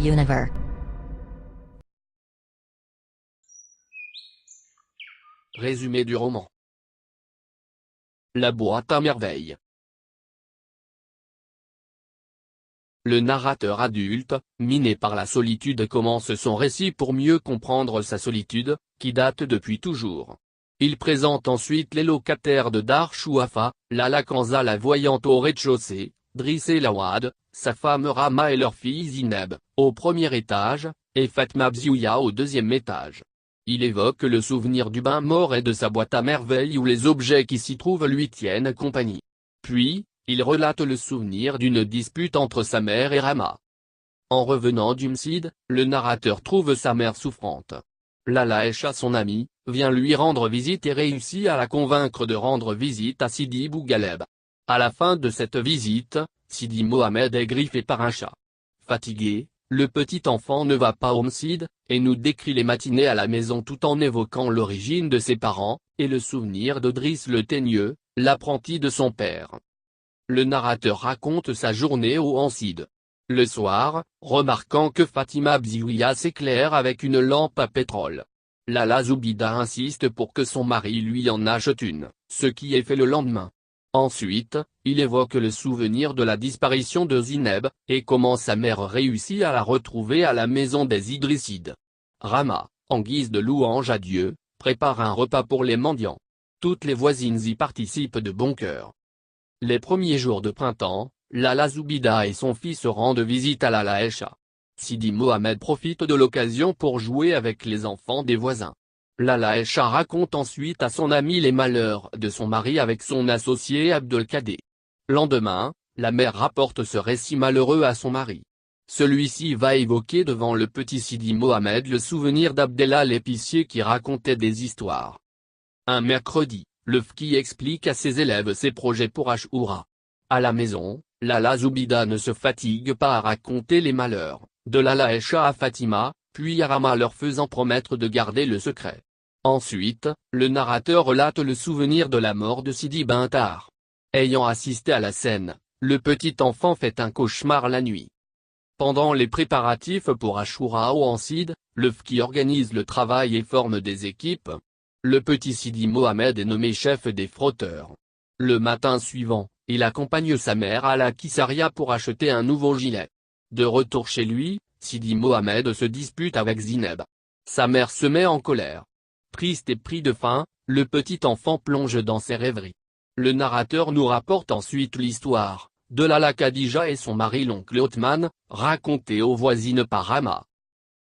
Univer. Résumé du roman. La boîte à merveilles. Le narrateur adulte, miné par la solitude, commence son récit pour mieux comprendre sa solitude, qui date depuis toujours. Il présente ensuite les locataires de Dar Chouafa, Lala Kanza la voyante au rez-de-chaussée, Driss El Awad, sa femme Rama et leur fille Zineb, au premier étage, et Fatma Bziouya au deuxième étage. Il évoque le souvenir du bain mort et de sa boîte à merveilles où les objets qui s'y trouvent lui tiennent compagnie. Puis, il relate le souvenir d'une dispute entre sa mère et Rama. En revenant d'Umsid, le narrateur trouve sa mère souffrante. Lala Aisha, son amie, vient lui rendre visite et réussit à la convaincre de rendre visite à Sidi Bougaleb. À la fin de cette visite, Sidi Mohamed est griffé par un chat. Fatigué, le petit enfant ne va pas au Msid, et nous décrit les matinées à la maison tout en évoquant l'origine de ses parents, et le souvenir de Driss le Teigneux, l'apprenti de son père. Le narrateur raconte sa journée au Msid. Le soir, remarquant que Fatima Bziouya s'éclaire avec une lampe à pétrole. Lala Zoubida insiste pour que son mari lui en achète une, ce qui est fait le lendemain. Ensuite, il évoque le souvenir de la disparition de Zineb, et comment sa mère réussit à la retrouver à la maison des Idrissides. Rama, en guise de louange à Dieu, prépare un repas pour les mendiants. Toutes les voisines y participent de bon cœur. Les premiers jours de printemps, Lala Zoubida et son fils rendent visite à Lala Aisha. Sidi Mohamed profite de l'occasion pour jouer avec les enfants des voisins. Lala Aisha raconte ensuite à son ami les malheurs de son mari avec son associé Abdelkader. Lendemain, la mère rapporte ce récit malheureux à son mari. Celui-ci va évoquer devant le petit Sidi Mohamed le souvenir d'Abdellah l'épicier qui racontait des histoires. Un mercredi, le fki explique à ses élèves ses projets pour Ashura. À la maison, Lala Zoubida ne se fatigue pas à raconter les malheurs, de Lala Aisha à Fatima, puis à Rama, leur faisant promettre de garder le secret. Ensuite, le narrateur relate le souvenir de la mort de Sidi Bintar. Ayant assisté à la scène, le petit enfant fait un cauchemar la nuit. Pendant les préparatifs pour Ashura au Msid, le fki organise le travail et forme des équipes. Le petit Sidi Mohamed est nommé chef des frotteurs. Le matin suivant, il accompagne sa mère à la Kissaria pour acheter un nouveau gilet. De retour chez lui, Sidi Mohamed se dispute avec Zineb. Sa mère se met en colère. Triste et pris de faim, le petit enfant plonge dans ses rêveries. Le narrateur nous rapporte ensuite l'histoire de Lala Khadija et son mari l'oncle Othman, racontée aux voisines par Rama.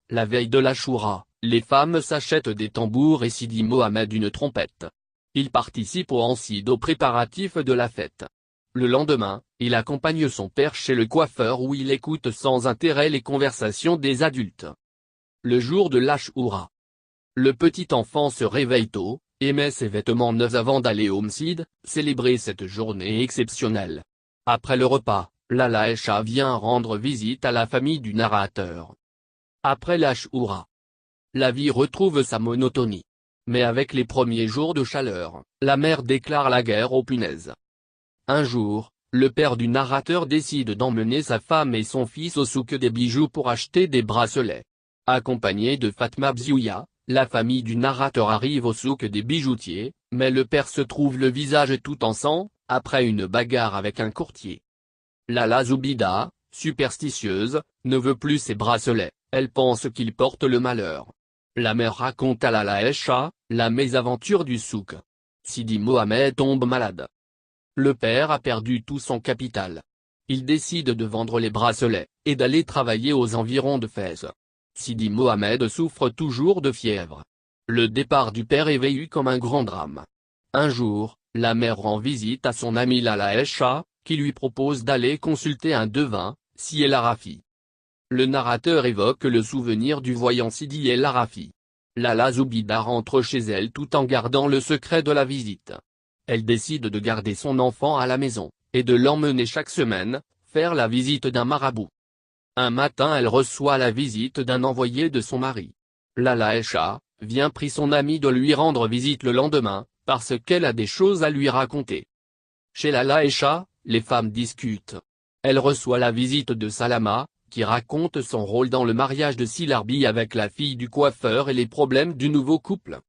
La veille de l'Ashura, les femmes s'achètent des tambours et Sidi Mohamed une trompette. Il participe au Msid aux préparatifs de la fête. Le lendemain, il accompagne son père chez le coiffeur où il écoute sans intérêt les conversations des adultes. Le jour de l'Ashura. Le petit enfant se réveille tôt, et met ses vêtements neufs avant d'aller au Msid, célébrer cette journée exceptionnelle. Après le repas, Lala Aisha vient rendre visite à la famille du narrateur. Après l'Ashura, la vie retrouve sa monotonie. Mais avec les premiers jours de chaleur, la mère déclare la guerre aux punaises. Un jour, le père du narrateur décide d'emmener sa femme et son fils au souk des bijoux pour acheter des bracelets. Accompagné de Fatma Bziouya, la famille du narrateur arrive au souk des bijoutiers, mais le père se trouve le visage tout en sang, après une bagarre avec un courtier. Lala Zoubida, superstitieuse, ne veut plus ses bracelets, elle pense qu'il porte le malheur. La mère raconte à Lala Aisha la mésaventure du souk. Sidi Mohamed tombe malade. Le père a perdu tout son capital. Il décide de vendre les bracelets, et d'aller travailler aux environs de Fès. Sidi Mohamed souffre toujours de fièvre. Le départ du père est vécu comme un grand drame. Un jour, la mère rend visite à son amie Lala Aisha, qui lui propose d'aller consulter un devin, Si El Arafi. Le narrateur évoque le souvenir du voyant Sidi El Arafi. Lala Zoubida rentre chez elle tout en gardant le secret de la visite. Elle décide de garder son enfant à la maison, et de l'emmener chaque semaine, faire la visite d'un marabout. Un matin elle reçoit la visite d'un envoyé de son mari. Lala Aisha prie son ami de lui rendre visite le lendemain, parce qu'elle a des choses à lui raconter. Chez Lala Aisha, les femmes discutent. Elle reçoit la visite de Salama, qui raconte son rôle dans le mariage de Silarbi avec la fille du coiffeur et les problèmes du nouveau couple.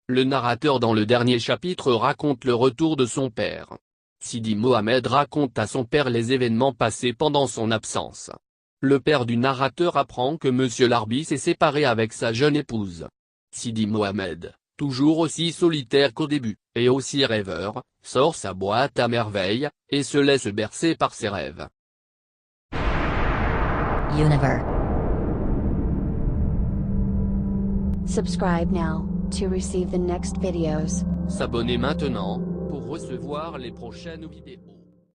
Le narrateur dans le dernier chapitre raconte le retour de son père. Sidi Mohamed raconte à son père les événements passés pendant son absence. Le père du narrateur apprend que Monsieur Larbi s'est séparé avec sa jeune épouse. Sidi Mohamed, toujours aussi solitaire qu'au début, et aussi rêveur, sort sa boîte à merveilles, et se laisse bercer par ses rêves. Univer. Subscribe now to receive the next videos. S'abonner maintenant, pour recevoir les prochaines vidéos.